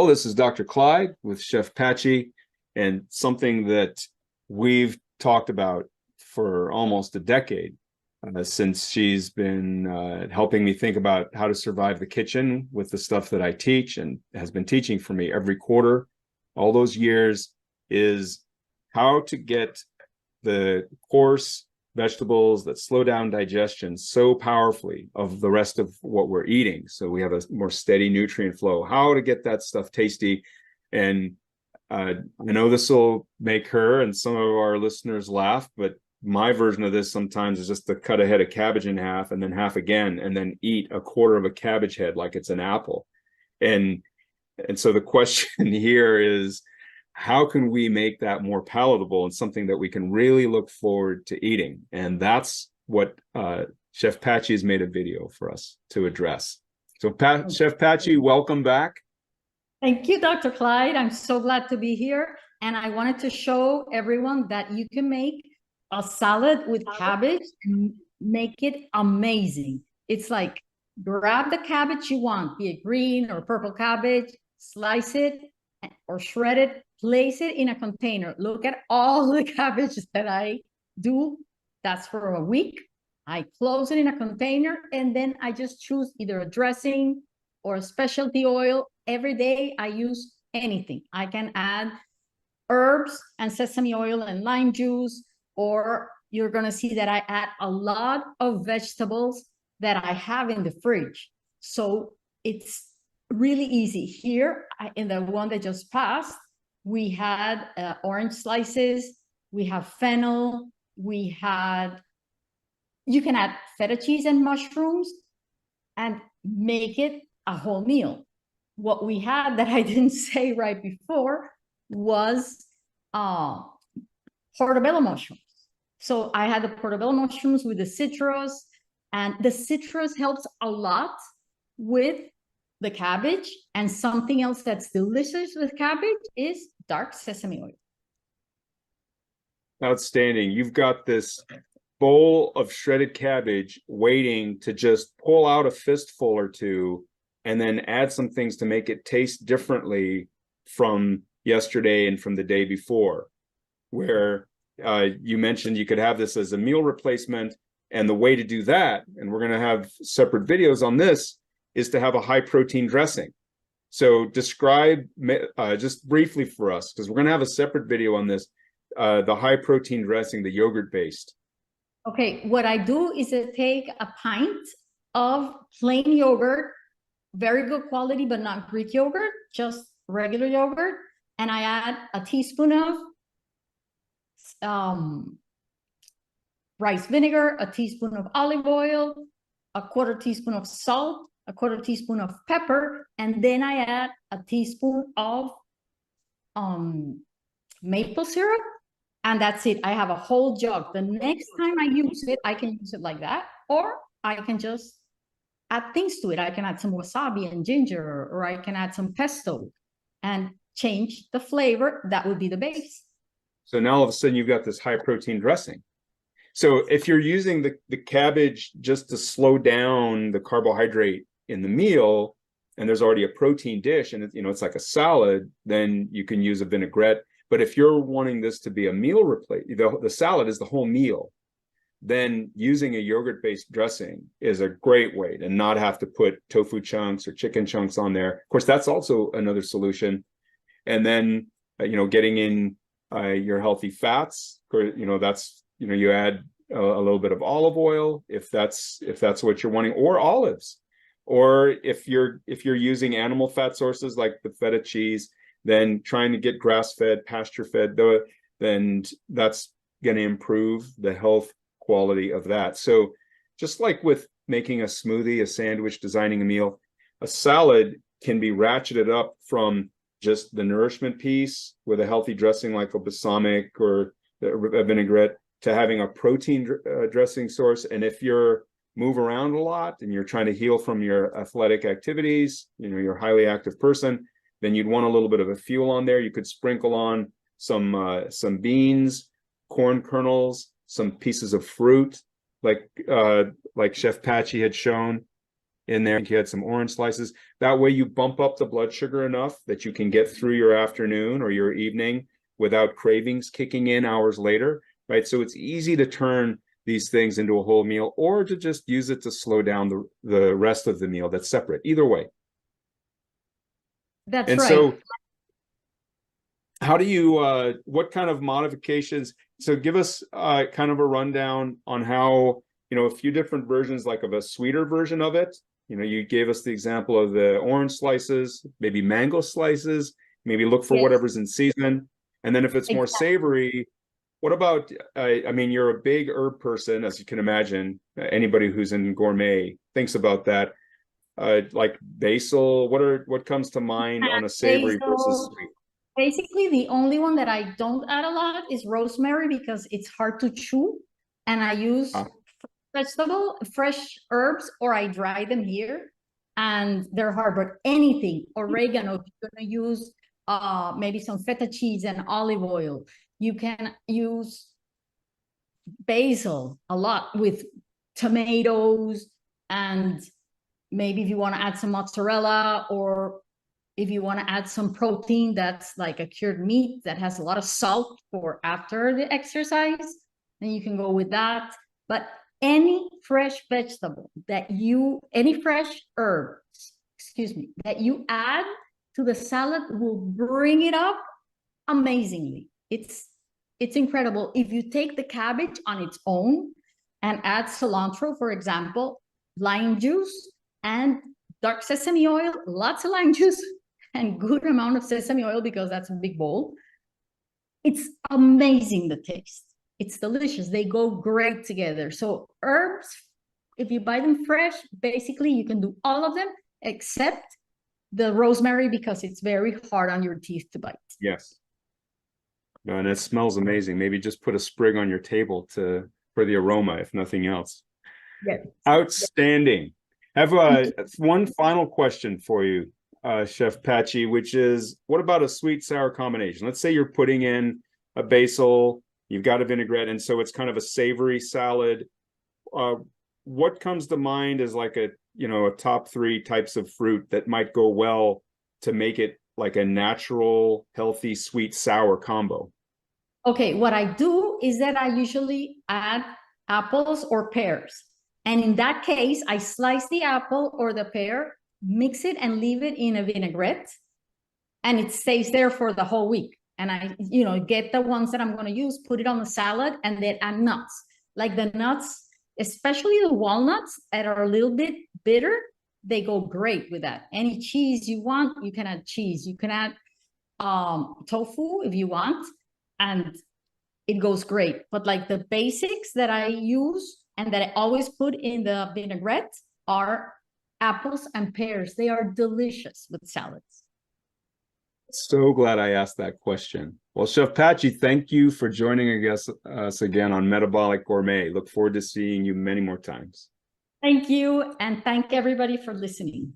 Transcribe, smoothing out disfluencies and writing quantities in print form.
this is Dr. Clyde with Chef Pachi, and something that we've talked about for almost a decade since she's been helping me think about how to survive the kitchen with the stuff that I teach, and has been teaching for me every quarter all those years, is how to get the coarse vegetables that slow down digestion so powerfully of the rest of what we're eating, so we have a more steady nutrient flow, how to get that stuff tasty. And I know this will make her and some of our listeners laugh, but my version of this sometimes is just to cut a head of cabbage in half and then half again, and then eat a quarter of a cabbage head like it's an apple. And so the question here is, how can we make that more palatable and something that we can really look forward to eating? And that's what Chef Pachi has made a video for us to address. So Chef Pachi, welcome back. Thank you, Dr. Clyde. I'm so glad to be here. And I wanted to show everyone that you can make a salad with cabbage and make it amazing. It's like, grab the cabbage you want, be it green or purple cabbage, slice it or shred it, place it in a container. Look at all the cabbage that I do. That's for a week. I close it in a container, and then I just choose either a dressing or a specialty oil. Every day I use anything. I can add herbs and sesame oil and lime juice, or you're gonna see that I add a lot of vegetables that I have in the fridge. So it's really easy. Here, in the one that just passed, we had orange slices, we have fennel, we had, you can add feta cheese and mushrooms and make it a whole meal. What we had that I didn't say right before was portobello mushrooms. So I had the portobello mushrooms with the citrus, and the citrus helps a lot with the cabbage. And something else that's delicious with cabbage is dark sesame oil. Outstanding. You've got this bowl of shredded cabbage waiting to just pull out a fistful or two, and then add some things to make it taste differently from yesterday and from the day before. Where you mentioned you could have this as a meal replacement, and the way to do that, and we're going to have separate videos on this, is to have a high protein dressing. So describe just briefly for us, because we're going to have a separate video on this, the high protein dressing, the yogurt based. Okay, what I do is I take a pint of plain yogurt, very good quality, but not Greek yogurt, just regular yogurt, and I add a teaspoon of rice vinegar, a teaspoon of olive oil, a quarter teaspoon of salt, a quarter teaspoon of pepper, and then I add a teaspoon of maple syrup, and that's it. I have a whole jug. The next time I use it, I can use it like that, or I can just add things to it. I can add some wasabi and ginger, or I can add some pesto and change the flavor. That would be the base. So now all of a sudden you've got this high protein dressing. So if you're using the cabbage just to slow down the carbohydrate in the meal, and there's already a protein dish, and it's like a salad, then you can use a vinaigrette. But if you're wanting this to be a meal replacement, the salad is the whole meal, then using a yogurt-based dressing is a great way to not have to put tofu chunks or chicken chunks on there. Of course, that's also another solution. And then, getting in your healthy fats, that's, you add a little bit of olive oil if that's what you're wanting, or olives. Or if you're using animal fat sources like the feta cheese, then trying to get grass-fed, pasture-fed, then that's going to improve the health quality of that. So just like with making a smoothie, a sandwich, designing a meal, a salad can be ratcheted up from just the nourishment piece with a healthy dressing like a balsamic or a vinaigrette to having a protein dressing source. And if you're move around a lot and you're trying to heal from your athletic activities, you're a highly active person, then you'd want a little bit of a fuel on there. You could sprinkle on some beans, corn kernels, some pieces of fruit, like Chef Pachi had shown, in there. You had some orange slices. That way you bump up the blood sugar enough that you can get through your afternoon or your evening without cravings kicking in hours later, right? So it's easy to turn these things into a whole meal, or to just use it to slow down the rest of the meal that's separate. Either way. That's and right. So how do you, what kind of modifications? So give us kind of a rundown on how, a few different versions, like of a sweeter version of it. You gave us the example of the orange slices, maybe mango slices, maybe look for Yes. whatever's in season. And then if it's more savory, what about, I mean, you're a big herb person, as you can imagine. Anybody who's in gourmet thinks about that. Like basil, what comes to mind on a savory versus sweet? Basically, the only one that I don't add a lot is rosemary, because it's hard to chew. And I use fresh herbs, or I dry them here, and they're hard. But anything, oregano, if you're gonna use maybe some feta cheese and olive oil. You can use basil a lot with tomatoes, and maybe if you want to add some mozzarella, or if you want to add some protein that's like a cured meat that has a lot of salt for after the exercise, then you can go with that. But any fresh vegetable any fresh herbs, that you add to the salad will bring it up amazingly. It's incredible. If you take the cabbage on its own and add cilantro, for example, lime juice and dark sesame oil, lots of lime juice and good amount of sesame oil, because that's a big bowl. It's amazing, the taste. It's delicious. They go great together. So herbs, if you buy them fresh, basically you can do all of them except the rosemary, because it's very hard on your teeth to bite. Yes. No, and it smells amazing. Maybe just put a sprig on your table for the aroma, if nothing else. Yes. Outstanding. I have one final question for you, Chef Pachi, which is, what about a sweet sour combination? Let's say you're putting in a basil, you've got a vinaigrette, and so it's kind of a savory salad. What comes to mind as like a top 3 types of fruit that might go well to make it like a natural, healthy, sweet sour combo? Okay, what I do is that I usually add apples or pears. And in that case, I slice the apple or the pear, mix it, and leave it in a vinaigrette. And it stays there for the whole week. And I, get the ones that I'm going to use, put it on the salad, and then add nuts. Like the nuts, especially the walnuts that are a little bit bitter, they go great with that. Any cheese you want, you can add cheese. You can add tofu if you want, and it goes great. But like the basics that I use and that I always put in the vinaigrette are apples and pears. They are delicious with salads. So glad I asked that question. Well, Chef Pachi, thank you for joining us again on Metabolic Gourmet. Look forward to seeing you many more times. Thank you, and thank everybody for listening.